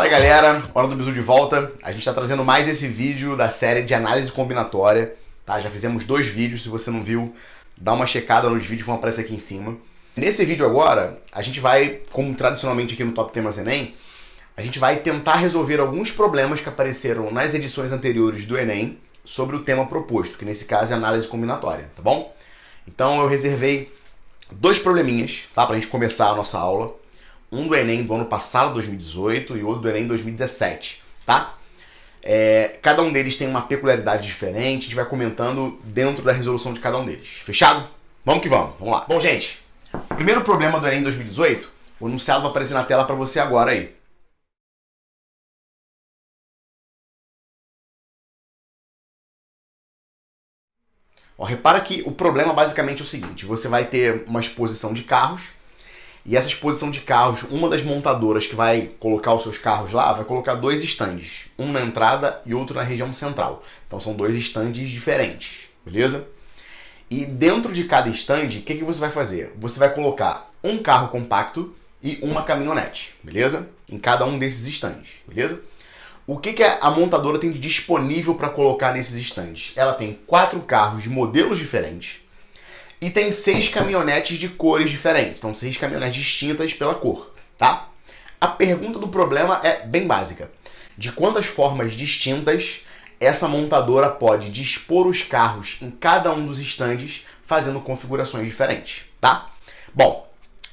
Fala aí, galera, hora do bizu de volta. A gente está trazendo mais esse vídeo da série de análise combinatória, tá? Já fizemos 2 vídeos, se você não viu, dá uma checada nos vídeos que vão aparecer aqui em cima. Nesse vídeo agora, a gente vai, como tradicionalmente aqui no Top Temas Enem, a gente vai tentar resolver alguns problemas que apareceram nas edições anteriores do Enem sobre o tema proposto, que nesse caso é análise combinatória, tá bom? Então eu reservei 2 probleminhas, tá? Pra gente começar a nossa aula. Um do Enem do ano passado, 2018, e outro do Enem 2017, tá? Cada um deles tem uma peculiaridade diferente, a gente vai comentando dentro da resolução de cada um deles. Fechado? Vamos que vamos, vamos lá. Bom, gente, o primeiro problema do Enem 2018, o enunciado vai aparecer na tela para você agora aí. Ó, repara que o problema basicamente é o seguinte: você vai ter uma exposição de carros, e essa exposição de carros, uma das montadoras que vai colocar os seus carros lá, vai colocar 2 estandes, um na entrada e outro na região central. Então são 2 estandes diferentes, beleza? E dentro de cada estande, o que você vai fazer? Você vai colocar um carro compacto e uma caminhonete, beleza? Em cada um desses estandes, beleza? O que a montadora tem de disponível para colocar nesses estandes? Ela tem 4 carros de modelos diferentes e tem 6 caminhonetes de cores diferentes. Então 6 caminhonetes distintas pela cor, tá? A pergunta do problema é bem básica. De quantas formas distintas essa montadora pode dispor os carros em cada um dos estandes fazendo configurações diferentes, tá? Bom,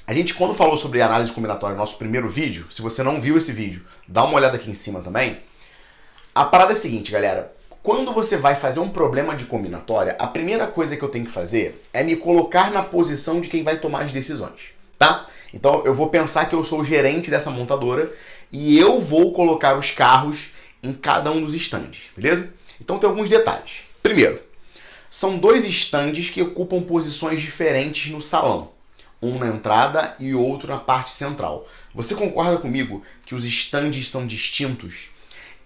a gente quando falou sobre análise combinatória no nosso primeiro vídeo, se você não viu esse vídeo, dá uma olhada aqui em cima também. A parada é a seguinte, galera. Quando você vai fazer um problema de combinatória, a primeira coisa que eu tenho que fazer é me colocar na posição de quem vai tomar as decisões, tá? Então eu vou pensar que eu sou o gerente dessa montadora e eu vou colocar os carros em cada um dos estandes, beleza? Então tem alguns detalhes. Primeiro, são 2 estandes que ocupam posições diferentes no salão. Um na entrada e outro na parte central. Você concorda comigo que os estandes são distintos?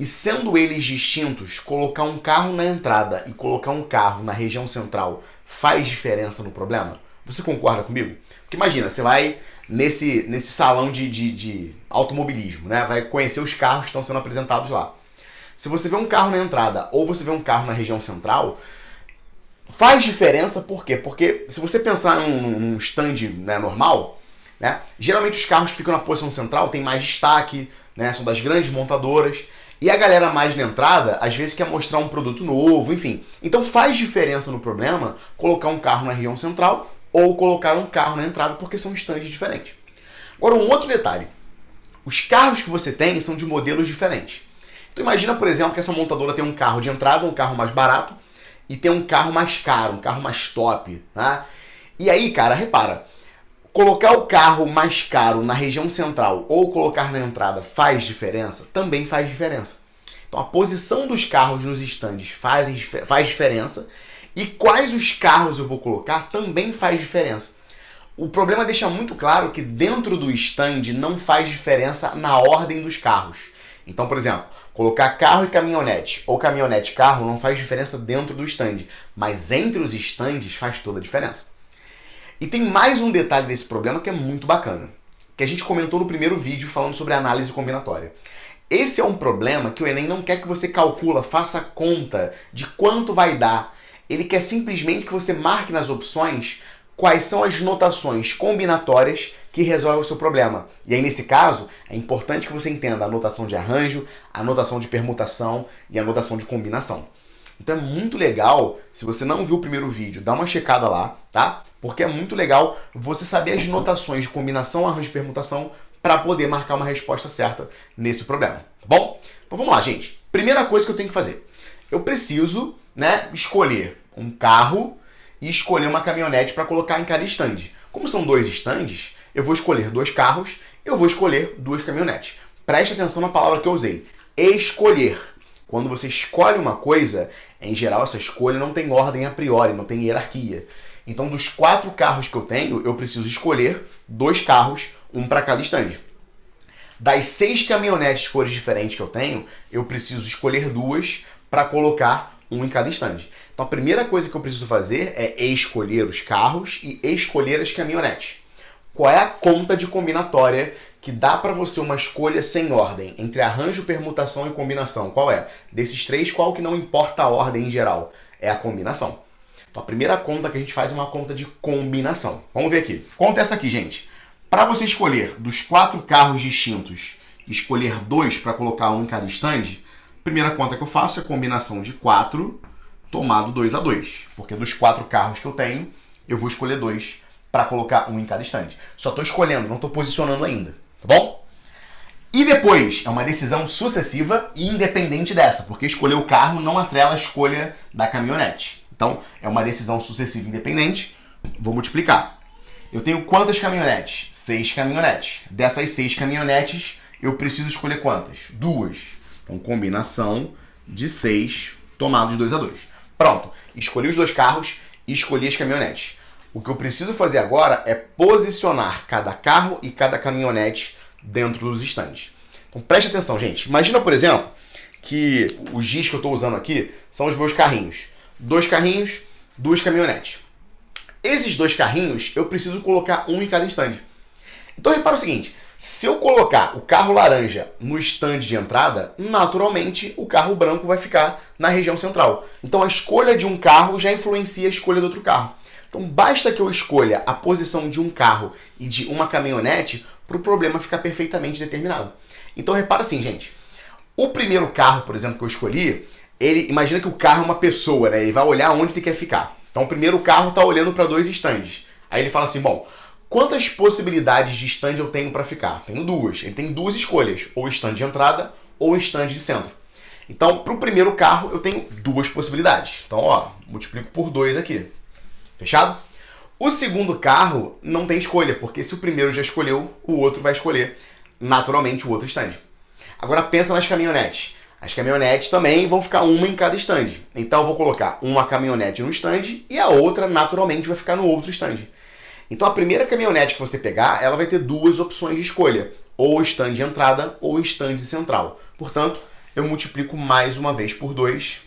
E sendo eles distintos, colocar um carro na entrada e colocar um carro na região central faz diferença no problema? Você concorda comigo? Porque imagina, você vai nesse salão de automobilismo, né? Vai conhecer os carros que estão sendo apresentados lá. Se você vê um carro na entrada ou você vê um carro na região central, faz diferença por quê? Porque se você pensar num stand, né, normal, né, geralmente os carros que ficam na posição central têm mais destaque, né, são das grandes montadoras. E a galera mais na entrada, às vezes quer mostrar um produto novo, enfim. Então faz diferença no problema colocar um carro na região central ou colocar um carro na entrada, porque são estandes diferentes. Agora um outro detalhe. Os carros que você tem são de modelos diferentes. Então imagina, por exemplo, que essa montadora tem um carro de entrada, um carro mais barato, e tem um carro mais caro, um carro mais top, tá? E aí, cara, repara. Colocar o carro mais caro na região central ou colocar na entrada faz diferença? Também faz diferença. Então a posição dos carros nos estandes faz diferença e quais os carros eu vou colocar também faz diferença. O problema deixa muito claro que dentro do stand não faz diferença na ordem dos carros. Então, por exemplo, colocar carro e caminhonete ou caminhonete e carro não faz diferença dentro do stand, mas entre os estandes faz toda a diferença. E tem mais um detalhe desse problema que é muito bacana, que a gente comentou no primeiro vídeo falando sobre análise combinatória. Esse é um problema que o Enem não quer que você calcula, faça conta de quanto vai dar. Ele quer simplesmente que você marque nas opções quais são as notações combinatórias que resolvem o seu problema. E aí, nesse caso, é importante que você entenda a notação de arranjo, a notação de permutação e a notação de combinação. Então é muito legal, se você não viu o primeiro vídeo, dá uma checada lá, tá? Porque é muito legal você saber as notações de combinação, arranjo e permutação para poder marcar uma resposta certa nesse problema, tá bom? Então vamos lá, gente. Primeira coisa que eu tenho que fazer. Eu preciso, né, escolher um carro e escolher uma caminhonete para colocar em cada estande. Como são 2 estandes, eu vou escolher 2 carros, eu vou escolher 2 caminhonetes. Preste atenção na palavra que eu usei. Escolher. Quando você escolhe uma coisa, em geral essa escolha não tem ordem a priori, não tem hierarquia. Então dos 4 carros que eu tenho, eu preciso escolher 2 carros, um para cada estande. Das 6 caminhonetes de cores diferentes que eu tenho, eu preciso escolher 2 para colocar um em cada estande. Então a primeira coisa que eu preciso fazer é escolher os carros e escolher as caminhonetes. Qual é a conta de combinatória que dá para você uma escolha sem ordem, entre arranjo, permutação e combinação? Qual é? Desses três, qual que não importa a ordem em geral? É a combinação. Então a primeira conta que a gente faz é uma conta de combinação. Vamos ver aqui. Conta essa aqui, gente. Para você escolher dos 4 carros distintos, escolher 2 para colocar um em cada stand, a primeira conta que eu faço é a combinação de 4 tomado 2 a 2. Porque dos 4 carros que eu tenho, eu vou escolher 2 para colocar um em cada stand. Só estou escolhendo, não estou posicionando ainda. Tá bom? E depois, é uma decisão sucessiva e independente dessa, porque escolher o carro não atrela a escolha da caminhonete. Então, é uma decisão sucessiva e independente. Vou multiplicar. Eu tenho quantas caminhonetes? 6 caminhonetes. Dessas 6 caminhonetes, eu preciso escolher quantas? 2. Então, combinação de 6 tomados 2 a 2. Pronto. Escolhi os 2 carros e escolhi as caminhonetes. O que eu preciso fazer agora é posicionar cada carro e cada caminhonete dentro dos stands. Então preste atenção, gente. Imagina, por exemplo, que os giz que eu estou usando aqui são os meus carrinhos. 2 carrinhos, 2 caminhonetes. Esses 2 carrinhos eu preciso colocar um em cada stand. Então repara o seguinte, se eu colocar o carro laranja no stand de entrada, naturalmente o carro branco vai ficar na região central. Então a escolha de um carro já influencia a escolha do outro carro. Então basta que eu escolha a posição de um carro e de uma caminhonete para o problema ficar perfeitamente determinado. Então repara assim, gente. O primeiro carro, por exemplo, que eu escolhi, imagina que o carro é uma pessoa, né? Ele vai olhar onde ele quer ficar. Então o primeiro carro está olhando para 2 stands. Aí ele fala assim, bom, quantas possibilidades de stand eu tenho para ficar? Tenho 2. Ele tem 2 escolhas, ou stand de entrada ou stand de centro. Então, para o primeiro carro, eu tenho 2 possibilidades. Então, ó, multiplico por 2 aqui. Fechado? O segundo carro não tem escolha, porque se o primeiro já escolheu, o outro vai escolher naturalmente o outro stand. Agora pensa nas caminhonetes. As caminhonetes também vão ficar uma em cada stand. Então eu vou colocar uma caminhonete no stand e a outra naturalmente vai ficar no outro stand. Então a primeira caminhonete que você pegar, ela vai ter 2 opções de escolha. Ou stand de entrada ou stand central. Portanto, eu multiplico mais uma vez por 2.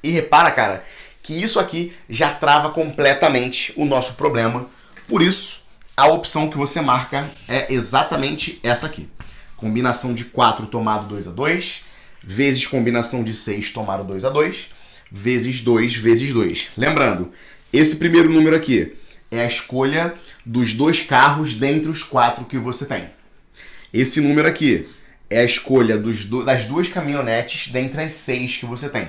E repara, cara, que isso aqui já trava completamente o nosso problema. Por isso, a opção que você marca é exatamente essa aqui. Combinação de 4 tomado 2 a 2, vezes combinação de 6 tomado 2 a 2, vezes 2 vezes 2. Lembrando, esse primeiro número aqui é a escolha dos 2 carros dentre os 4 que você tem. Esse número aqui é a escolha das 2 caminhonetes dentre as 6 que você tem.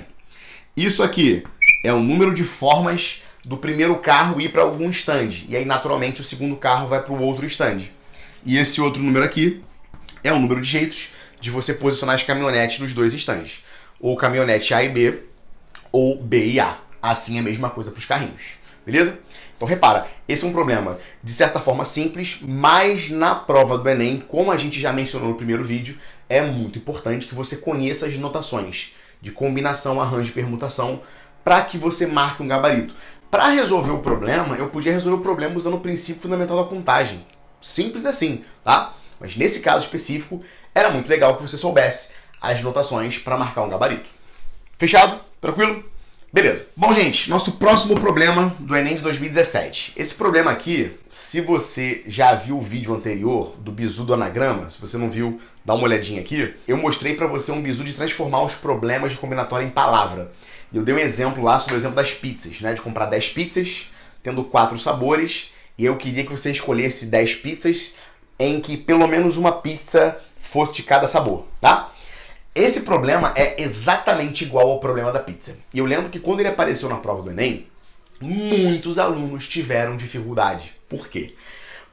Isso aqui é o número de formas do primeiro carro ir para algum stand. E aí, naturalmente, o segundo carro vai para o outro stand. E esse outro número aqui é o número de jeitos de você posicionar as caminhonetes nos 2 stands. Ou caminhonete A e B, ou B e A. Assim é a mesma coisa para os carrinhos. Beleza? Então, repara, esse é um problema, de certa forma, simples, mas na prova do Enem, como a gente já mencionou no primeiro vídeo, é muito importante que você conheça as notações de combinação, arranjo e permutação, para que você marque um gabarito. Para resolver o problema, eu podia resolver o problema usando o princípio fundamental da contagem. Simples assim, tá? Mas nesse caso específico, era muito legal que você soubesse as notações para marcar um gabarito. Fechado? Tranquilo? Beleza. Bom, gente, nosso próximo problema do Enem de 2017. Esse problema aqui, se você já viu o vídeo anterior do bizu do anagrama, se você não viu, dá uma olhadinha aqui, eu mostrei para você um bizu de transformar os problemas de combinatória em palavra. E eu dei um exemplo lá sobre o exemplo das pizzas, né? De comprar 10 pizzas, tendo 4 sabores, e eu queria que você escolhesse 10 pizzas em que pelo menos uma pizza fosse de cada sabor, tá? Esse problema é exatamente igual ao problema da pizza. E eu lembro que quando ele apareceu na prova do Enem, muitos alunos tiveram dificuldade. Por quê?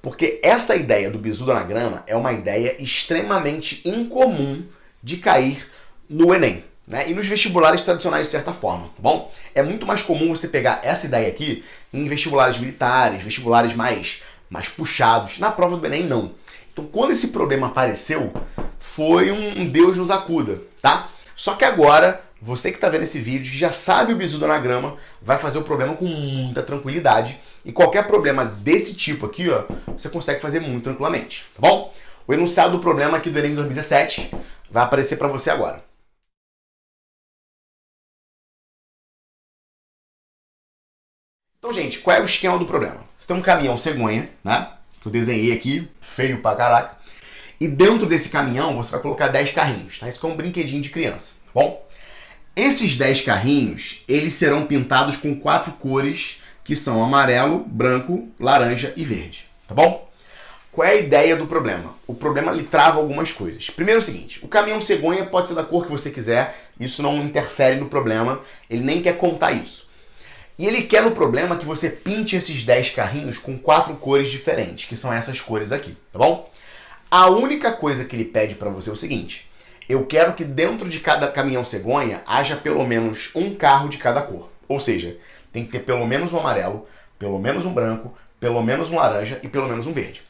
Porque essa ideia do bizu do anagrama é uma ideia extremamente incomum de cair no Enem, né? E nos vestibulares tradicionais de certa forma, tá bom? É muito mais comum você pegar essa ideia aqui em vestibulares militares, vestibulares mais puxados. Na prova do Enem, não. Então, quando esse problema apareceu, foi um Deus nos acuda, tá? Só que agora, você que está vendo esse vídeo, que já sabe o bizu do anagrama, vai fazer o problema com muita tranquilidade. E qualquer problema desse tipo aqui, ó, você consegue fazer muito tranquilamente, tá bom? O enunciado do problema aqui do Enem 2017 vai aparecer para você agora. Então, gente, qual é o esquema do problema? Você tem um caminhão cegonha, né? que eu desenhei aqui, feio pra caraca. E dentro desse caminhão você vai colocar 10 carrinhos, tá? Isso aqui é um brinquedinho de criança, tá bom? Esses 10 carrinhos, eles serão pintados com 4 cores, que são amarelo, branco, laranja e verde, tá bom? Qual é a ideia do problema? O problema lhe trava algumas coisas. Primeiro é o seguinte, o caminhão cegonha pode ser da cor que você quiser, isso não interfere no problema, ele nem quer contar isso. E ele quer no problema que você pinte esses 10 carrinhos com 4 cores diferentes, que são essas cores aqui, tá bom? A única coisa que ele pede para você é o seguinte, eu quero que dentro de cada caminhão cegonha haja pelo menos um carro de cada cor. Ou seja, tem que ter pelo menos um amarelo, pelo menos um branco, pelo menos um laranja e pelo menos um verde.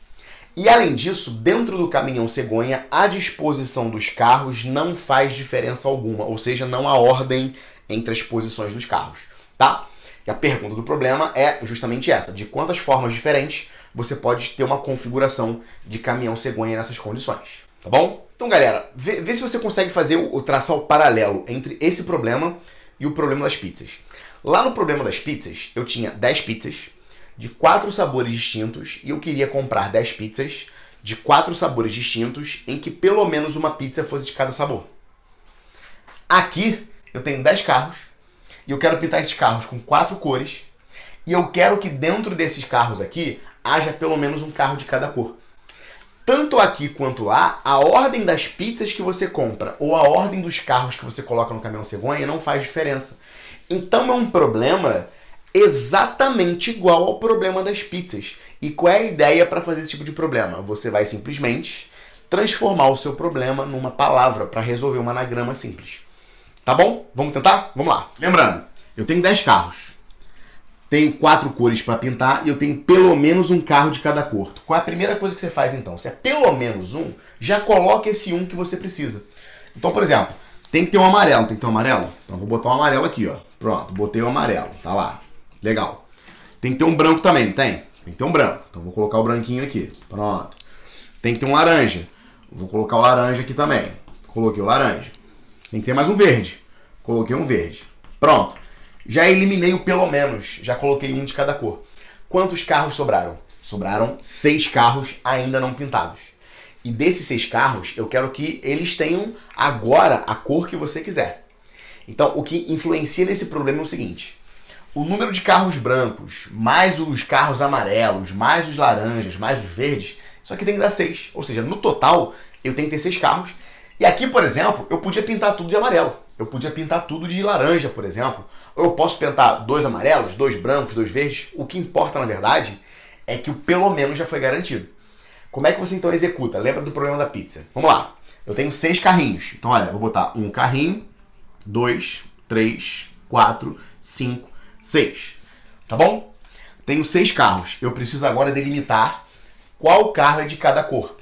E além disso, dentro do caminhão cegonha, a disposição dos carros não faz diferença alguma, ou seja, não há ordem entre as posições dos carros, tá? E a pergunta do problema é justamente essa, de quantas formas diferentes você pode ter uma configuração de caminhão cegonha nessas condições, tá bom? Então, galera, vê se você consegue fazer traçar o paralelo entre esse problema e o problema das pizzas. Lá no problema das pizzas, eu tinha 10 pizzas, de 4 sabores distintos e eu queria comprar 10 pizzas de 4 sabores distintos em que pelo menos uma pizza fosse de cada sabor. Aqui eu tenho 10 carros e eu quero pintar esses carros com 4 cores e eu quero que dentro desses carros aqui haja pelo menos um carro de cada cor. Tanto aqui quanto lá, a ordem das pizzas que você compra ou a ordem dos carros que você coloca no caminhão cegonha não faz diferença. Então é um problema exatamente igual ao problema das pizzas. E qual é a ideia para fazer esse tipo de problema? Você vai simplesmente transformar o seu problema numa palavra para resolver um anagrama simples. Tá bom? Vamos tentar? Vamos lá. Lembrando, eu tenho 10 carros. Tenho 4 cores para pintar e eu tenho pelo menos um carro de cada cor. Qual é a primeira coisa que você faz então? Se é pelo menos um, já coloca esse um que você precisa. Então, por exemplo, tem que ter um amarelo. Tem que ter um amarelo? Então vou botar um amarelo aqui, ó. Pronto, botei o amarelo. Tá lá. Legal. Tem que ter um branco também, não tem? Tem que ter um branco. Então vou colocar o branquinho aqui. Pronto. Tem que ter um laranja. Vou colocar o laranja aqui também. Coloquei o laranja. Tem que ter mais um verde. Coloquei um verde. Pronto. Já eliminei o pelo menos. Já coloquei um de cada cor. Quantos carros sobraram? Sobraram 6 carros ainda não pintados. E desses 6 carros, eu quero que eles tenham agora a cor que você quiser. Então, o que influencia nesse problema é o seguinte. O número de carros brancos, mais os carros amarelos, mais os laranjas, mais os verdes, isso aqui tem que dar 6. Ou seja, no total, eu tenho que ter 6 carros. E aqui, por exemplo, eu podia pintar tudo de amarelo. Eu podia pintar tudo de laranja, por exemplo. Ou eu posso pintar 2 amarelos, 2 brancos, 2 verdes. O que importa, na verdade, é que o pelo menos já foi garantido. Como é que você então executa? Lembra do problema da pizza. Vamos lá. Eu tenho 6 carrinhos. Então, olha, eu vou botar um carrinho, 2, 3, 4, 5, 6. Tá bom? Tenho 6 carros. Eu preciso agora delimitar qual carro é de cada cor.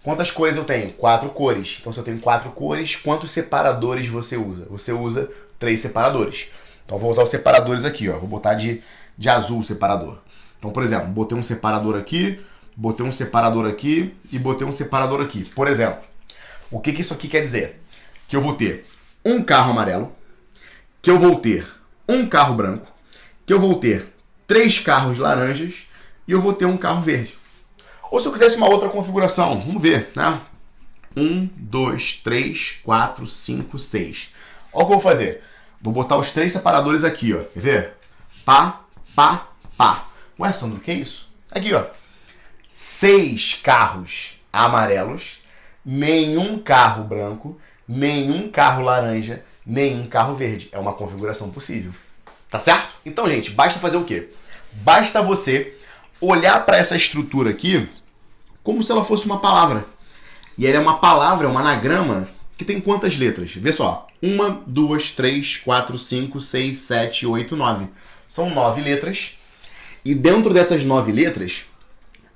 Quantas cores eu tenho? 4 cores. Então, se eu tenho 4 cores, quantos separadores você usa? Você usa 3 separadores. Então, eu vou usar os separadores aqui, ó. Vou botar de azul o separador. Então, por exemplo, botei um separador aqui, botei um separador aqui e botei um separador aqui. Por exemplo, o que isso aqui quer dizer? Que eu vou ter um carro amarelo, que eu vou ter um carro branco, que eu vou ter 3 carros laranjas e eu vou ter um carro verde. Ou se eu quisesse uma outra configuração, vamos ver, né? 1, 2, 3, 4, 5, 6. Olha o que eu vou fazer. Vou botar os 3 separadores aqui, ó. Quer ver? Pá, pá, pá. Ué, Sandro, o que é isso? Aqui, ó. 6 carros amarelos, nenhum carro branco, nenhum carro laranja, nenhum carro verde. É uma configuração possível. Tá certo? Então, gente, basta fazer o quê? Basta você olhar para essa estrutura aqui como se ela fosse uma palavra. E ela é uma palavra, é um anagrama que tem quantas letras? Vê só. 1, 2, 3, 4, 5, 6, 7, 8, 9. São 9 letras. E dentro dessas 9 letras,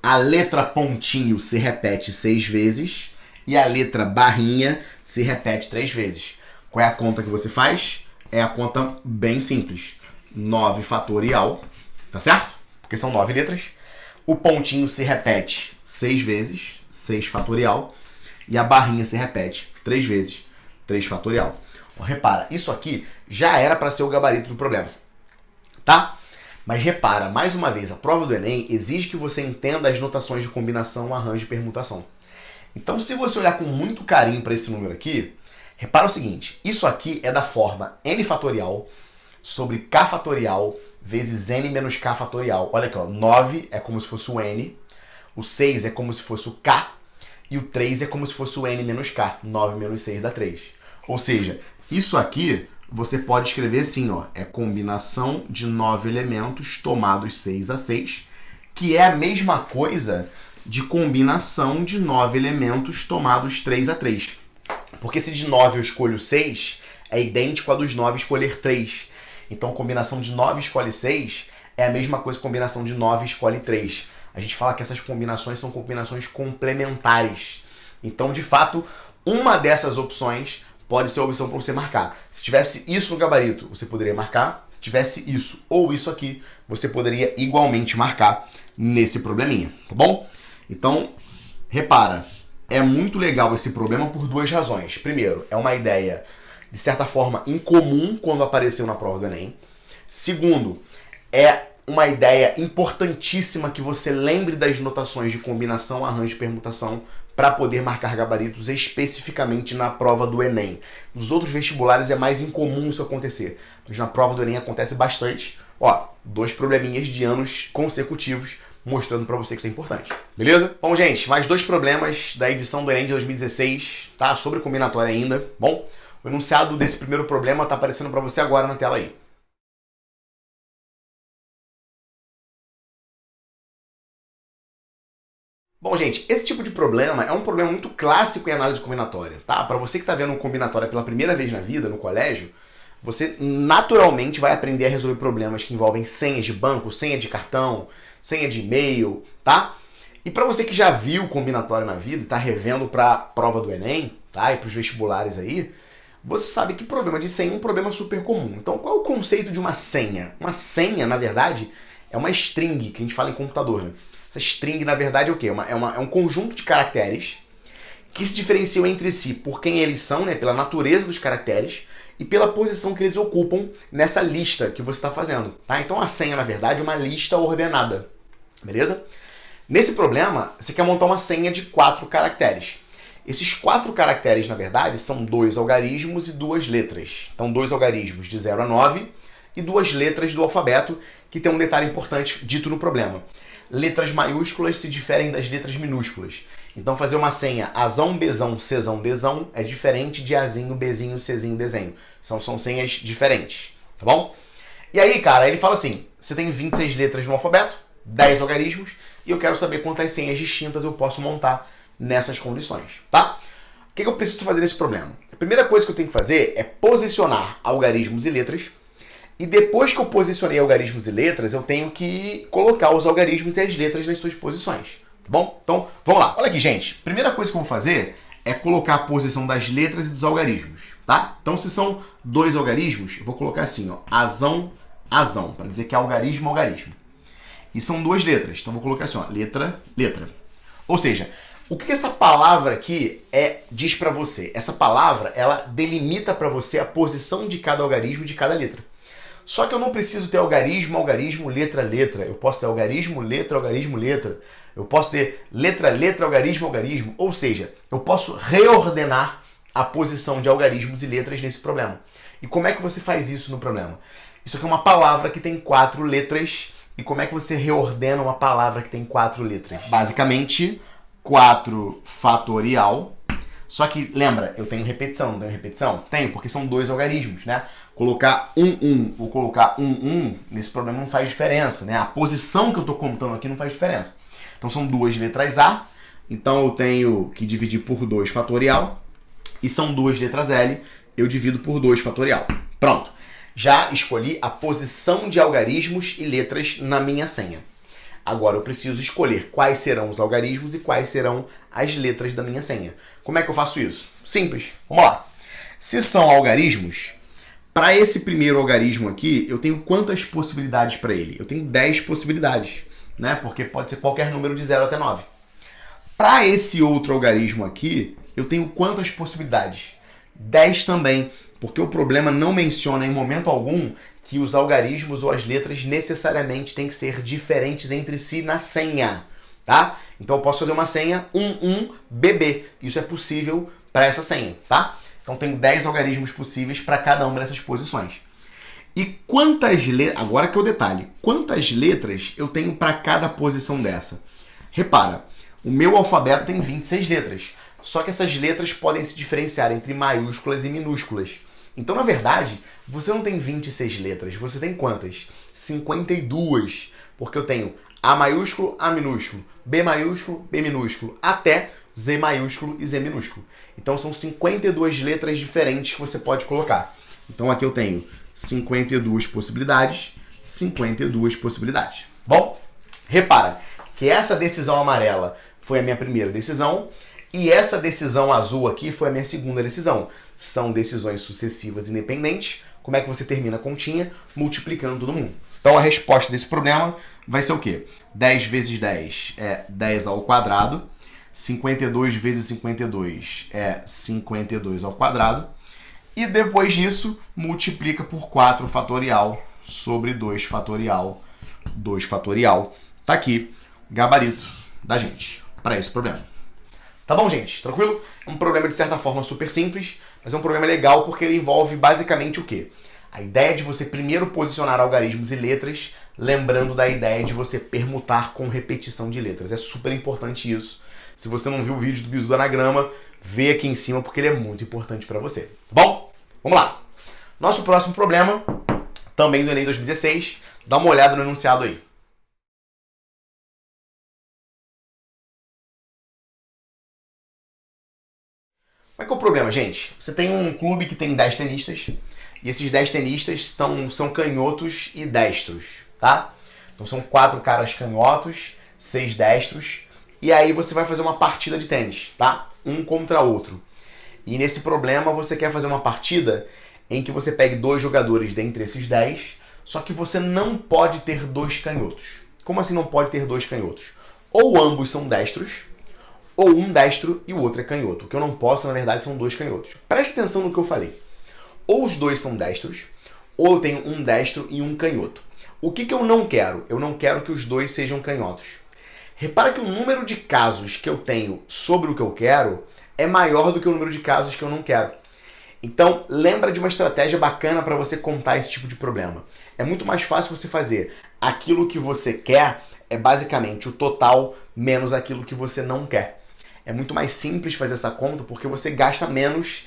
a letra pontinho se repete 6 vezes e a letra barrinha se repete 3 vezes. Qual é a conta que você faz? É a conta bem simples. 9 fatorial, tá certo? Porque são 9 letras. O pontinho se repete 6 vezes, 6 fatorial. E a barrinha se repete 3 vezes, 3 fatorial. Repara, isso aqui já era para ser o gabarito do problema. Tá? Mas repara, mais uma vez, a prova do Enem exige que você entenda as notações de combinação, arranjo e permutação. Então, se você olhar com muito carinho para esse número aqui, repara o seguinte, isso aqui é da forma n fatorial sobre k fatorial vezes n menos k fatorial. Olha aqui, ó, 9 é como se fosse o n, o 6 é como se fosse o k, e o 3 é como se fosse o n menos k. 9 menos 6 dá 3. Ou seja, isso aqui você pode escrever assim, ó, é combinação de 9 elementos tomados 6 a 6, que é a mesma coisa de combinação de 9 elementos tomados 3 a 3. Porque se de 9 eu escolho 6, é idêntico a dos 9 escolher 3. Então, combinação de 9 escolhe 6 é a mesma coisa que combinação de 9 escolhe 3. A gente fala que essas combinações são combinações complementares. Então, de fato, uma dessas opções pode ser a opção para você marcar. Se tivesse isso no gabarito, você poderia marcar. Se tivesse isso ou isso aqui, você poderia igualmente marcar nesse probleminha, tá bom? Então, repara, é muito legal esse problema por duas razões. Primeiro, é uma ideia, de certa forma, incomum quando apareceu na prova do Enem. Segundo, é uma ideia importantíssima que você lembre das notações de combinação, arranjo e permutação para poder marcar gabaritos especificamente na prova do Enem. Nos outros vestibulares é mais incomum isso acontecer, mas na prova do Enem acontece bastante. Ó, 2 probleminhas de anos consecutivos mostrando para você que isso é importante. Beleza? Bom, gente, mais 2 problemas da edição do Enem de 2016, tá? Sobre combinatória ainda. Bom, o enunciado desse primeiro problema tá aparecendo para você agora na tela aí. Bom, gente, esse tipo de problema é um problema muito clássico em análise combinatória, tá? Para você que está vendo combinatória pela primeira vez na vida, no colégio, você naturalmente vai aprender a resolver problemas que envolvem senhas de banco, senha de cartão, senha de e-mail, tá? E para você que já viu combinatória na vida e está revendo para a prova do Enem, tá? E para os vestibulares aí, você sabe que problema de senha é um problema super comum. Então, qual é o conceito de uma senha? Uma senha, na verdade, é uma string, que a gente fala em computador, né? Essa string, na verdade, é o quê? É um conjunto de caracteres que se diferenciam entre si por quem eles são, né? Pela natureza dos caracteres e pela posição que eles ocupam nessa lista que você está fazendo, tá? Então, a senha, na verdade, é uma lista ordenada, beleza? Nesse problema, você quer montar uma senha de 4 caracteres. Esses 4 caracteres, na verdade, são 2 algarismos e 2 letras. Então, 2 algarismos de 0 a 9 e 2 letras do alfabeto, que tem um detalhe importante dito no problema. Letras maiúsculas se diferem das letras minúsculas. Então, fazer uma senha Azão, Bzão, Czão, Dzão é diferente de Azinho, Bzinho, Czinho, Dzinho. São senhas diferentes, tá bom? E aí, cara, ele fala assim, você tem 26 letras no alfabeto, 10 algarismos, e eu quero saber quantas senhas distintas eu posso montar nessas condições, tá? O que eu preciso fazer nesse problema? A primeira coisa que eu tenho que fazer é posicionar algarismos e letras. E depois que eu posicionei algarismos e letras, eu tenho que colocar os algarismos e as letras nas suas posições, tá bom? Então, vamos lá. Olha aqui, gente. Primeira coisa que eu vou fazer é colocar a posição das letras e dos algarismos, tá? Então, se são 2 algarismos, eu vou colocar assim, ó, Azão, Azão, para dizer que é algarismo, algarismo. E são 2 letras, então vou colocar assim, ó, letra, letra. Ou seja, o que essa palavra aqui diz para você? Essa palavra, ela delimita para você a posição de cada algarismo e de cada letra. Só que eu não preciso ter algarismo, algarismo, letra, letra. Eu posso ter algarismo, letra, algarismo, letra. Eu posso ter letra, letra, algarismo, algarismo. Ou seja, eu posso reordenar a posição de algarismos e letras nesse problema. E como é que você faz isso no problema? Isso aqui é uma palavra que tem 4 letras. E como é que você reordena uma palavra que tem 4 letras? Basicamente, 4 fatorial. Só que, lembra, eu tenho repetição, não tenho repetição? Tenho, porque são 2 algarismos, né? Colocar 1 ou colocar 1 nesse problema não faz diferença, né? A posição que eu estou contando aqui não faz diferença. Então são 2 letras A, então eu tenho que dividir por 2 fatorial, e são 2 letras L, eu divido por 2 fatorial. Pronto, já escolhi a posição de algarismos e letras na minha senha. Agora eu preciso escolher quais serão os algarismos e quais serão as letras da minha senha. Como é que eu faço isso? Simples, vamos lá. Se são algarismos, para esse primeiro algarismo aqui, eu tenho quantas possibilidades para ele? Eu tenho 10 possibilidades, né? Porque pode ser qualquer número de 0 até 9. Para esse outro algarismo aqui, eu tenho quantas possibilidades? 10 também, porque o problema não menciona em momento algum que os algarismos ou as letras necessariamente têm que ser diferentes entre si na senha, tá? Então eu posso fazer uma senha 11BB. Isso é possível para essa senha, tá? Então tenho 10 algarismos possíveis para cada uma dessas posições. E quantas letras, agora que é o detalhe, quantas letras eu tenho para cada posição dessa? Repara, o meu alfabeto tem 26 letras, só que essas letras podem se diferenciar entre maiúsculas e minúsculas. Então, na verdade, você não tem 26 letras, você tem quantas? 52, porque eu tenho A maiúsculo, A minúsculo, B maiúsculo, B minúsculo, até Z maiúsculo e Z minúsculo. Então, são 52 letras diferentes que você pode colocar. Então, aqui eu tenho 52 possibilidades, 52 possibilidades. Bom, repara que essa decisão amarela foi a minha primeira decisão e essa decisão azul aqui foi a minha segunda decisão. São decisões sucessivas independentes. Como é que você termina a continha? Multiplicando todo mundo. Então a resposta desse problema vai ser o quê? 10 vezes 10 é 10 ao quadrado. 52 vezes 52 é 52 ao quadrado. E depois disso, multiplica por 4 fatorial sobre 2 fatorial. 2 fatorial. Tá aqui o gabarito da gente para esse problema. Tá bom, gente? Tranquilo? É um problema de certa forma super simples, mas é um problema legal porque ele envolve basicamente o quê? A ideia de você primeiro posicionar algarismos e letras, lembrando da ideia de você permutar com repetição de letras. É super importante isso. Se você não viu o vídeo do Bizu do Anagrama, vê aqui em cima porque ele é muito importante para você. Tá bom? Vamos lá. Nosso próximo problema, também do Enem 2016, dá uma olhada no enunciado aí. Como é que é o problema, gente? Você tem um clube que tem 10 tenistas, e esses 10 tenistas são canhotos e destros, tá? Então são 4 caras canhotos, 6 destros, e aí você vai fazer uma partida de tênis, tá? Um contra outro. E nesse problema você quer fazer uma partida em que você pegue 2 jogadores dentre esses 10, só que você não pode ter 2 canhotos. Como assim não pode ter 2 canhotos? Ou ambos são destros, ou um destro e o outro é canhoto. O que eu não posso, na verdade, são 2 canhotos. Preste atenção no que eu falei. Ou os 2 são destros, ou eu tenho um destro e um canhoto. O que eu não quero? Eu não quero que os 2 sejam canhotos. Repara que o número de casos que eu tenho sobre o que eu quero é maior do que o número de casos que eu não quero. Então, lembra de uma estratégia bacana para você contar esse tipo de problema. É muito mais fácil você fazer aquilo que você quer, é basicamente o total menos aquilo que você não quer. É muito mais simples fazer essa conta porque você gasta menos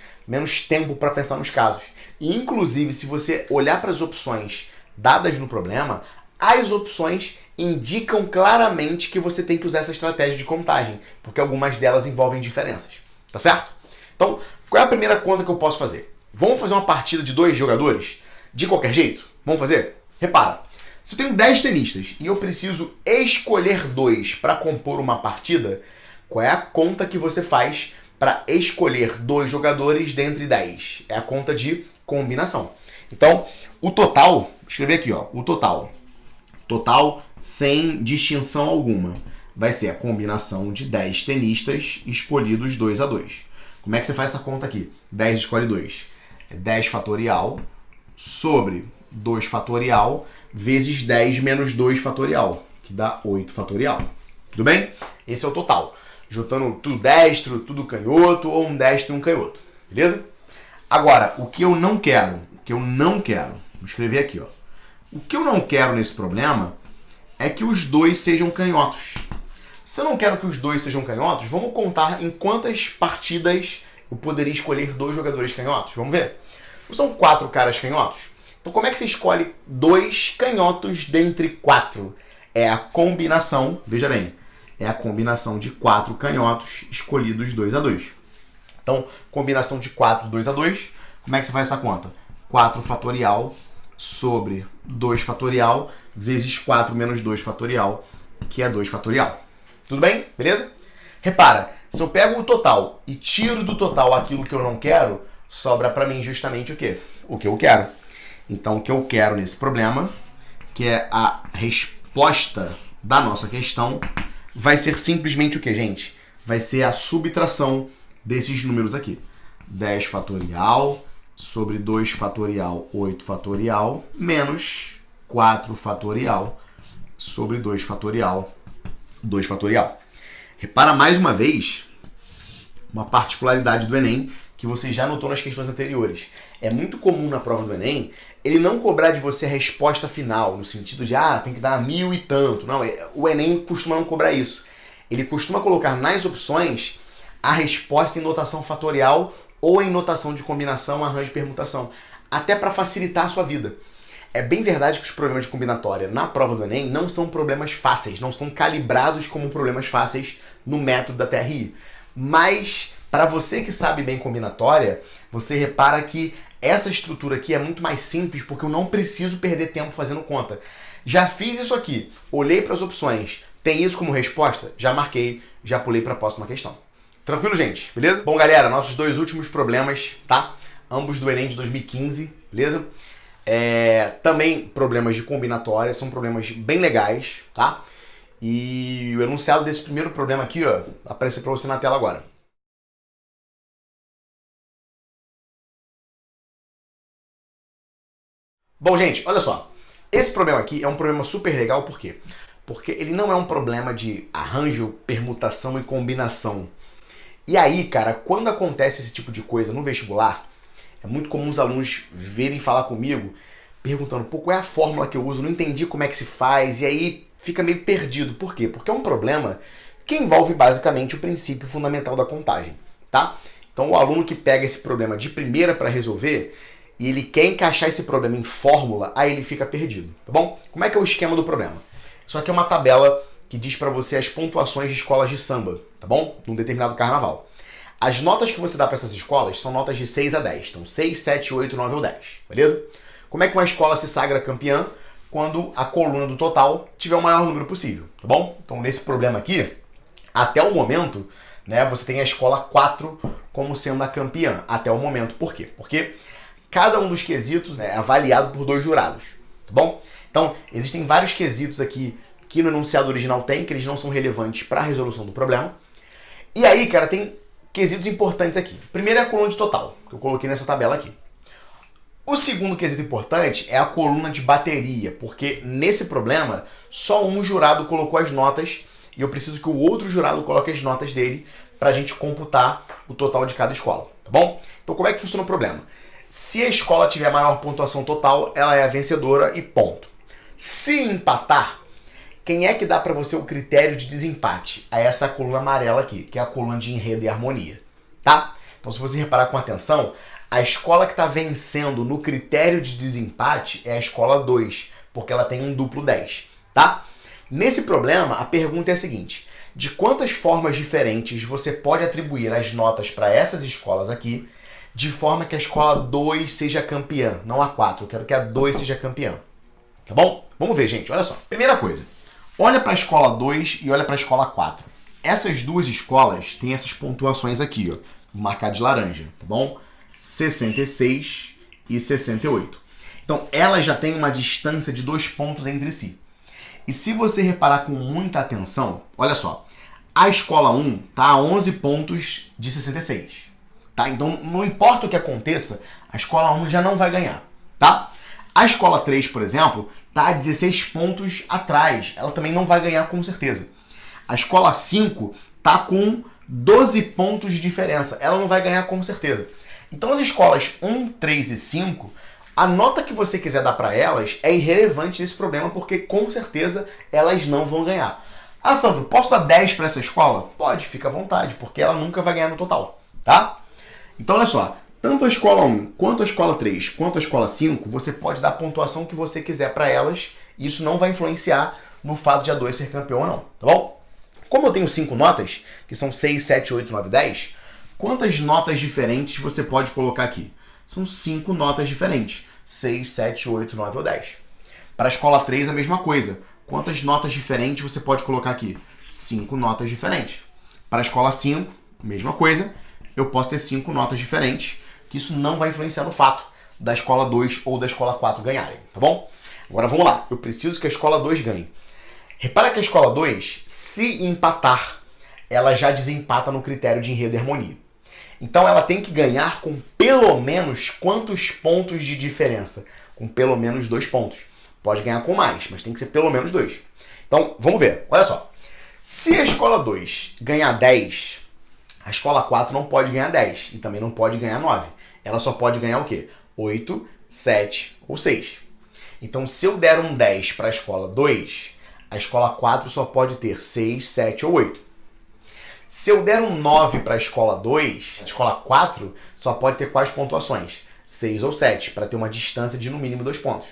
tempo para pensar nos casos. E, inclusive, se você olhar para as opções dadas no problema, as opções indicam claramente que você tem que usar essa estratégia de contagem, porque algumas delas envolvem diferenças. Tá certo? Então, qual é a primeira conta que eu posso fazer? Vamos fazer uma partida de 2 jogadores? De qualquer jeito? Vamos fazer? Repara, se eu tenho 10 tenistas e eu preciso escolher 2 para compor uma partida, qual é a conta que você faz para escolher 2 jogadores dentre 10? É a conta de combinação. Então, o total, vou escrever aqui, ó, o total sem distinção alguma, vai ser a combinação de 10 tenistas escolhidos 2 a 2. Como é que você faz essa conta aqui? 10 escolhe 2. É 10 fatorial sobre 2 fatorial vezes 10 menos 2 fatorial, que dá 8 fatorial. Tudo bem? Esse é o total. Juntando tudo destro, tudo canhoto, ou um destro e um canhoto. Beleza? Agora, o que eu não quero, vou escrever aqui, ó. O que eu não quero nesse problema é que os 2 sejam canhotos. Se eu não quero que os 2 sejam canhotos, vamos contar em quantas partidas eu poderia escolher 2 jogadores canhotos. Vamos ver? São 4 caras canhotos. Então como é que você escolhe 2 canhotos dentre 4? É a combinação, veja bem, é a combinação de 4 canhotos escolhidos 2 a 2. Então, combinação de 4, 2 a 2. Como é que você faz essa conta? 4 fatorial sobre 2 fatorial vezes 4 menos 2 fatorial, que é 2 fatorial. Tudo bem? Beleza? Repara, se eu pego o total e tiro do total aquilo que eu não quero, sobra para mim justamente o quê? O que eu quero. Então, o que eu quero nesse problema, que é a resposta da nossa questão, vai ser simplesmente o que, gente? Vai ser a subtração desses números aqui. 10 fatorial sobre 2 fatorial 8 fatorial menos 4 fatorial sobre 2 fatorial 2 fatorial. Repara mais uma vez uma particularidade do Enem que você já notou nas questões anteriores. É muito comum na prova do Enem ele não cobrar de você a resposta final, no sentido de, tem que dar 1000 e tanto. Não, o Enem costuma não cobrar isso. Ele costuma colocar nas opções a resposta em notação fatorial ou em notação de combinação, arranjo e permutação, até para facilitar a sua vida. É bem verdade que os problemas de combinatória na prova do Enem não são problemas fáceis, não são calibrados como problemas fáceis no método da TRI. Mas, para você que sabe bem combinatória, você repara que essa estrutura aqui é muito mais simples porque eu não preciso perder tempo fazendo conta. Já fiz isso aqui, olhei para as opções, tem isso como resposta? Já marquei, já pulei para a próxima questão. Tranquilo, gente? Beleza? Bom, galera, nossos 2 últimos problemas, tá? Ambos do Enem de 2015, beleza? Também problemas de combinatória, são problemas bem legais, tá? E o enunciado desse primeiro problema aqui, ó, vai aparecer para você na tela agora. Bom, gente, olha só. Esse problema aqui é um problema super legal, por quê? Porque ele não é um problema de arranjo, permutação e combinação. E aí, cara, quando acontece esse tipo de coisa no vestibular, é muito comum os alunos virem falar comigo, perguntando, pô, qual é a fórmula que eu uso? Não entendi como é que se faz, e aí fica meio perdido. Por quê? Porque é um problema que envolve basicamente o princípio fundamental da contagem, tá? Então o aluno que pega esse problema de primeira para resolver, e ele quer encaixar esse problema em fórmula, aí ele fica perdido, tá bom? Como é que é o esquema do problema? Isso aqui é uma tabela que diz para você as pontuações de escolas de samba, tá bom? Num determinado carnaval. As notas que você dá para essas escolas são notas de 6 a 10. Então 6, 7, 8, 9 ou 10, beleza? Como é que uma escola se sagra campeã? Quando a coluna do total tiver o maior número possível, tá bom? Então nesse problema aqui, até o momento, né, você tem a escola 4 como sendo a campeã. Até o momento. Por quê? Porque cada um dos quesitos é avaliado por 2 jurados, tá bom? Então, existem vários quesitos aqui que no enunciado original tem, que eles não são relevantes para a resolução do problema. E aí, cara, tem quesitos importantes aqui. Primeiro é a coluna de total, que eu coloquei nessa tabela aqui. O segundo quesito importante é a coluna de bateria, porque nesse problema, só um jurado colocou as notas e eu preciso que o outro jurado coloque as notas dele para a gente computar o total de cada escola, tá bom? Então, como é que funciona o problema? Se a escola tiver maior pontuação total, ela é a vencedora e ponto. Se empatar, quem é que dá para você o critério de desempate? É essa coluna amarela aqui, que é a coluna de enredo e harmonia, tá? Então, se você reparar com atenção, a escola que está vencendo no critério de desempate é a escola 2, porque ela tem um duplo 10, tá? Nesse problema, a pergunta é a seguinte: de quantas formas diferentes você pode atribuir as notas para essas escolas aqui, de forma que a escola 2 seja campeã, não a 4, eu quero que a 2 seja campeã. Tá bom? Vamos ver, gente, olha só. Primeira coisa, olha para a escola 2 e olha para a escola 4. Essas duas escolas têm essas pontuações aqui, ó, vou marcar de laranja, tá bom? 66 e 68. Então, elas já têm uma distância de 2 pontos entre si. E se você reparar com muita atenção, olha só, a escola 1 está a 11 pontos de 66. Tá? Então, não importa o que aconteça, a escola 1 já não vai ganhar, tá? A escola 3, por exemplo, está a 16 pontos atrás. Ela também não vai ganhar com certeza. A escola 5 está com 12 pontos de diferença. Ela não vai ganhar com certeza. Então, as escolas 1, 3 e 5, a nota que você quiser dar para elas é irrelevante nesse problema, porque com certeza elas não vão ganhar. Ah, Sandro, posso dar 10 para essa escola? Pode, fica à vontade, porque ela nunca vai ganhar no total, tá? Então, olha só, tanto a escola 1, quanto a escola 3, quanto a escola 5, você pode dar a pontuação que você quiser para elas, e isso não vai influenciar no fato de a 2 ser campeão ou não, tá bom? Como eu tenho 5 notas, que são 6, 7, 8, 9, 10, quantas notas diferentes você pode colocar aqui? São 5 notas diferentes, 6, 7, 8, 9 ou 10. Para a escola 3, a mesma coisa. Quantas notas diferentes você pode colocar aqui? 5 notas diferentes. Para a escola 5, mesma coisa. Eu posso ter 5 notas diferentes, que isso não vai influenciar no fato da escola 2 ou da escola 4 ganharem, tá bom? Agora vamos lá, eu preciso que a escola 2 ganhe. Repara que a escola 2, se empatar, ela já desempata no critério de enredo e harmonia. Então ela tem que ganhar com pelo menos quantos pontos de diferença? Com pelo menos 2 pontos. Pode ganhar com mais, mas tem que ser pelo menos 2. Então, vamos ver. Olha só. Se a escola 2 ganhar 10, a escola 4 não pode ganhar 10 e também não pode ganhar 9. Ela só pode ganhar o quê? 8, 7 ou 6. Então, se eu der um 10 para a escola 2, a escola 4 só pode ter 6, 7 ou 8. Se eu der um 9 para a escola 2, a escola 4 só pode ter quais pontuações? 6 ou 7, para ter uma distância de no mínimo 2 pontos.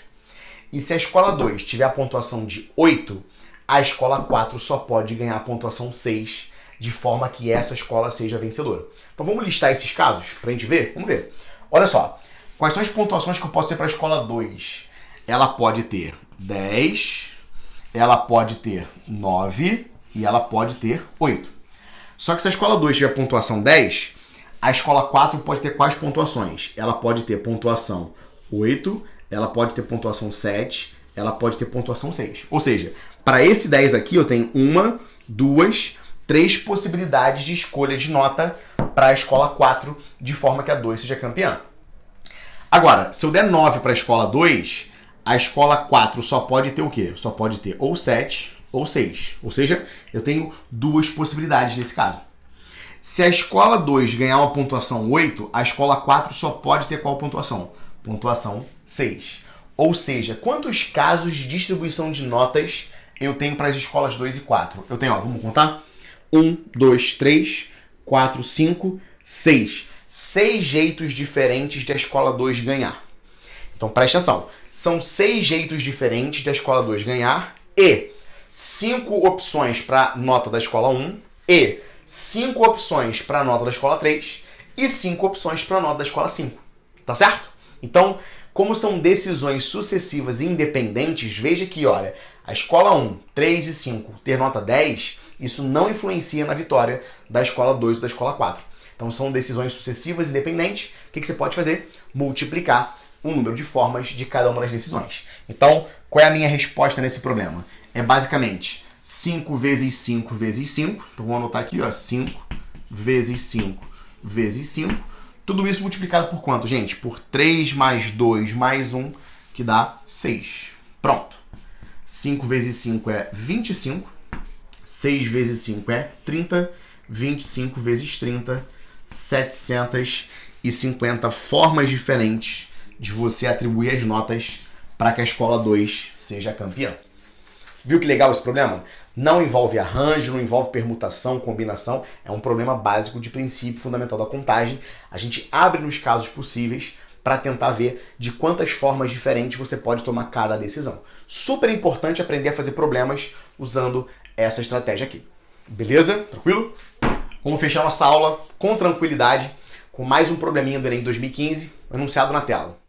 E se a escola 2 tiver a pontuação de 8, a escola 4 só pode ganhar a pontuação 6, de forma que essa escola seja vencedora. Então vamos listar esses casos para a gente ver? Vamos ver. Olha só, quais são as pontuações que eu posso ter para a escola 2? Ela pode ter 10, ela pode ter 9 e ela pode ter 8. Só que se a escola 2 tiver pontuação 10, a escola 4 pode ter quais pontuações? Ela pode ter pontuação 8, ela pode ter pontuação 7, ela pode ter pontuação 6. Ou seja, para esse 10 aqui eu tenho 1, 2, 3 possibilidades de escolha de nota para a escola 4, de forma que a 2 seja campeã. Agora, se eu der 9 para a escola 2, a escola 4 só pode ter o quê? Só pode ter ou 7 ou 6. Ou seja, eu tenho 2 possibilidades nesse caso. Se a escola 2 ganhar uma pontuação 8, a escola 4 só pode ter qual pontuação? Pontuação 6. Ou seja, quantos casos de distribuição de notas eu tenho para as escolas 2 e 4? Eu tenho, vamos contar? 1, 2, 3, 4, 5, 6. 6 jeitos diferentes de a escola 2 ganhar. Então presta atenção. São 6 jeitos diferentes da escola 2 ganhar e 5 opções para nota da escola 1 e 5 opções para nota da escola 3 e 5 opções para nota da escola 5. Tá certo? Então, como são decisões sucessivas e independentes, veja que, olha, a escola 1, 3 e 5 ter nota 10, isso não influencia na vitória da escola 2 ou da escola 4. Então, são decisões sucessivas e independentes. O que você pode fazer? Multiplicar o número de formas de cada uma das decisões. Então, qual é a minha resposta nesse problema? É basicamente 5 vezes 5 vezes 5. Então, vou anotar aqui, ó, 5 vezes 5 vezes 5. Tudo isso multiplicado por quanto, gente? Por 3 mais 2 mais 1, que dá 6. Pronto. 5 vezes 5 é 25. 6 vezes 5 é 30. 25 vezes 30, 750 formas diferentes de você atribuir as notas para que a escola 2 seja campeã. Viu que legal esse problema? Não envolve arranjo, não envolve permutação, combinação. É um problema básico de princípio fundamental da contagem. A gente abre nos casos possíveis para tentar ver de quantas formas diferentes você pode tomar cada decisão. Super importante aprender a fazer problemas usando essa estratégia aqui. Beleza? Tranquilo? Vamos fechar nossa aula com tranquilidade, com mais um probleminha do Enem 2015, anunciado na tela.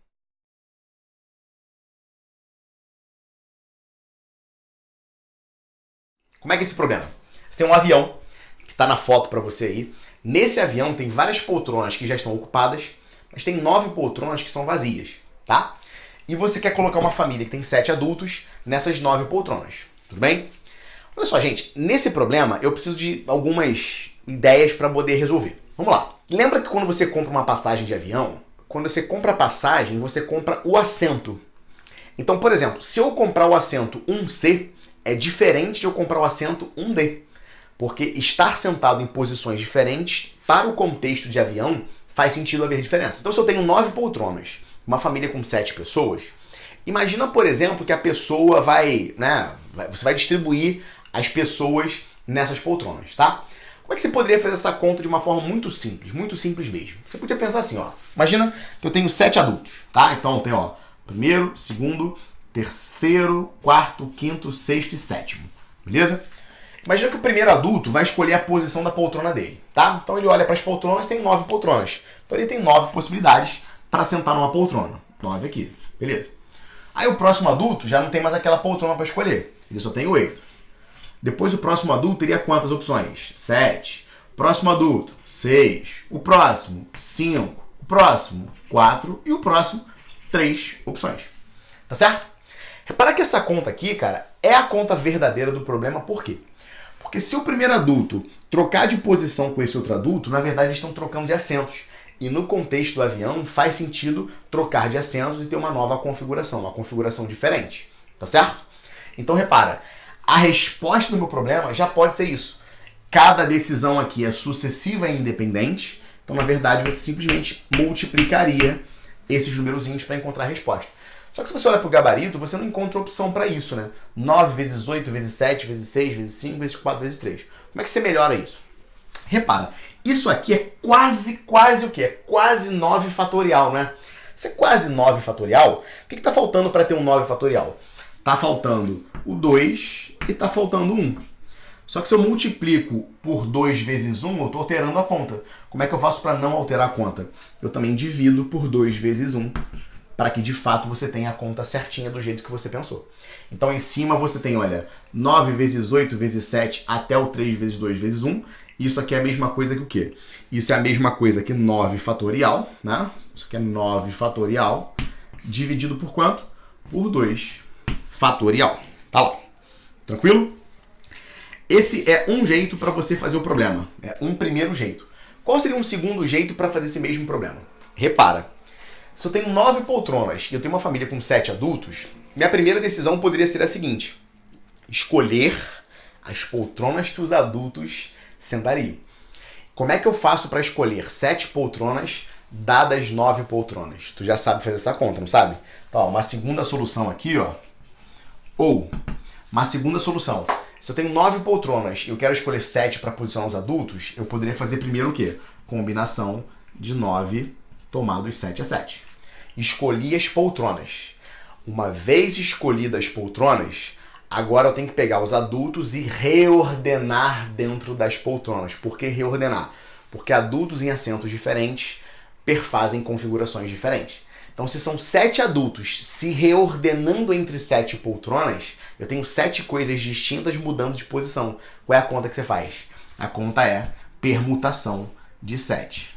Como é que é esse problema? Você tem um avião, que está na foto para você aí. Nesse avião tem várias poltronas que já estão ocupadas, mas tem 9 poltronas que são vazias, tá? E você quer colocar uma família que tem 7 adultos nessas 9 poltronas, tudo bem? Olha só, gente, nesse problema eu preciso de algumas ideias para poder resolver. Vamos lá. Lembra que quando você compra uma passagem de avião, quando você compra a passagem, você compra o assento. Então, por exemplo, se eu comprar o assento 1C, é diferente de eu comprar o assento 1D. Porque estar sentado em posições diferentes, para o contexto de avião, faz sentido haver diferença. Então, se eu tenho 9 poltronas, uma família com 7 pessoas, imagina, por exemplo, que a pessoa você vai distribuir as pessoas nessas poltronas, tá? Como é que você poderia fazer essa conta de uma forma muito simples mesmo? Você podia pensar assim, ó. Imagina que eu tenho 7 adultos, tá? Então eu tenho, ó, primeiro, segundo, terceiro, quarto, quinto, sexto e sétimo, beleza? Imagina que o primeiro adulto vai escolher a posição da poltrona dele, tá? Então ele olha para as poltronas, tem 9 poltronas. Então ele tem 9 possibilidades para sentar numa poltrona. 9 aqui, beleza? Aí o próximo adulto já não tem mais aquela poltrona para escolher. Ele só tem 8. Depois o próximo adulto teria quantas opções? 7. O próximo adulto, 6. O próximo, 5. O próximo, 4. E o próximo, 3 opções. Tá certo? Repara que essa conta aqui, cara, é a conta verdadeira do problema. Por quê? Porque Porque se o primeiro adulto trocar de posição com esse outro adulto, na verdade eles estão trocando de assentos. E no contexto do avião faz sentido trocar de assentos e ter uma nova configuração, uma configuração diferente. Tá certo? Então repara, a resposta do meu problema já pode ser isso. Cada decisão aqui é sucessiva e independente. Então, na verdade, você simplesmente multiplicaria esses numerozinhos para encontrar a resposta. Só que se você olhar para o gabarito, você não encontra opção para isso, né? 9 vezes 8 vezes 7 vezes 6 vezes 5 vezes 4 vezes 3. Como é que você melhora isso? Repara, isso aqui é quase o quê? É quase 9 fatorial, né? Se é quase 9 fatorial, o que está faltando para ter um 9 fatorial? Está faltando o 2 e está faltando 1. Só que se eu multiplico por 2 vezes 1, eu estou alterando a conta. Como é que eu faço para não alterar a conta? Eu também divido por 2 vezes 1, para que de fato você tenha a conta certinha do jeito que você pensou. Então em cima você tem, olha, 9 vezes 8 vezes 7 até o 3 vezes 2 vezes 1. Isso aqui é a mesma coisa que o quê? Isso é a mesma coisa que 9 fatorial, né? Isso aqui é 9 fatorial, dividido por quanto? Por 2 fatorial. Tá lá. Tranquilo? Esse é um jeito para você fazer o problema. É um primeiro jeito. Qual seria um segundo jeito para fazer esse mesmo problema? Repara, se eu tenho 9 poltronas e eu tenho uma família com 7 adultos, minha primeira decisão poderia ser a seguinte: escolher as poltronas que os adultos sentariam. Como é que eu faço para escolher 7 poltronas dadas 9 poltronas? Tu já sabe fazer essa conta, não sabe? Então, uma segunda solução aqui, ó. Ou, uma segunda solução. Se eu tenho 9 poltronas e eu quero escolher 7 para posicionar os adultos, eu poderia fazer primeiro o quê? Combinação de 9 tomados 7 a 7. Escolhi as poltronas. Uma vez escolhidas as poltronas, agora eu tenho que pegar os adultos e reordenar dentro das poltronas. Por que reordenar? Porque adultos em assentos diferentes perfazem configurações diferentes. Então, se são 7 adultos se reordenando entre 7 poltronas, eu tenho 7 coisas distintas mudando de posição. Qual é a conta que você faz? A conta é permutação de 7.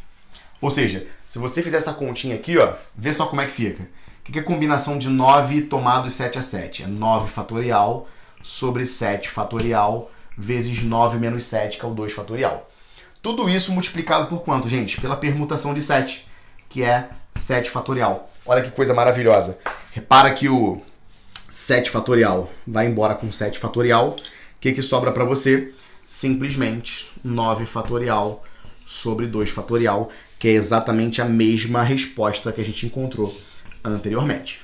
Ou seja, se você fizer essa continha aqui, ó, vê só como é que fica. O que é combinação de 9 tomados 7 a 7? É 9 fatorial sobre 7 fatorial vezes 9 menos 7, que é o 2 fatorial. Tudo isso multiplicado por quanto, gente? Pela permutação de 7, que é 7 fatorial. Olha que coisa maravilhosa. Repara que o 7 fatorial vai embora com 7 fatorial. O que sobra para você? Simplesmente 9 fatorial sobre 2 fatorial, que é exatamente a mesma resposta que a gente encontrou anteriormente.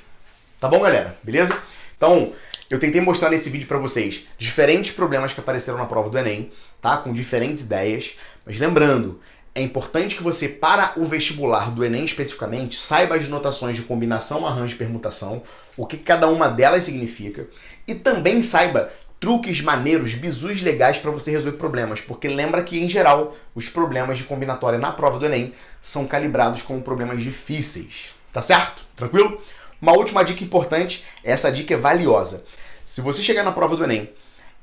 Tá bom, galera? Beleza? Então, eu tentei mostrar nesse vídeo para vocês diferentes problemas que apareceram na prova do Enem, tá? Com diferentes ideias. Mas lembrando, é importante que você, para o vestibular do Enem especificamente, saiba as notações de combinação, arranjo e permutação, o que cada uma delas significa, e também saiba truques maneiros, bizus legais para você resolver problemas, porque lembra que, em geral, os problemas de combinatória na prova do Enem são calibrados como problemas difíceis. Tá certo? Tranquilo? Uma última dica importante, essa dica é valiosa. Se você chegar na prova do Enem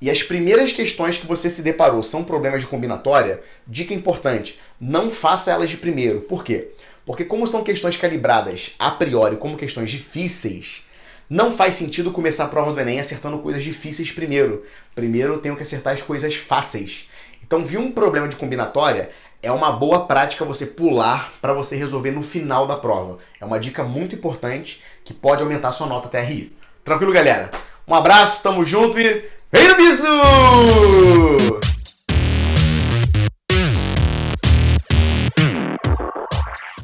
e as primeiras questões que você se deparou são problemas de combinatória, dica importante, não faça elas de primeiro. Por quê? Porque como são questões calibradas a priori como questões difíceis, não faz sentido começar a prova do Enem acertando coisas difíceis primeiro. Primeiro eu tenho que acertar as coisas fáceis. Então, viu um problema de combinatória, é uma boa prática você pular para você resolver no final da prova. É uma dica muito importante que pode aumentar a sua nota TRI. Tranquilo, galera? Um abraço, tamo junto e vem no bisu!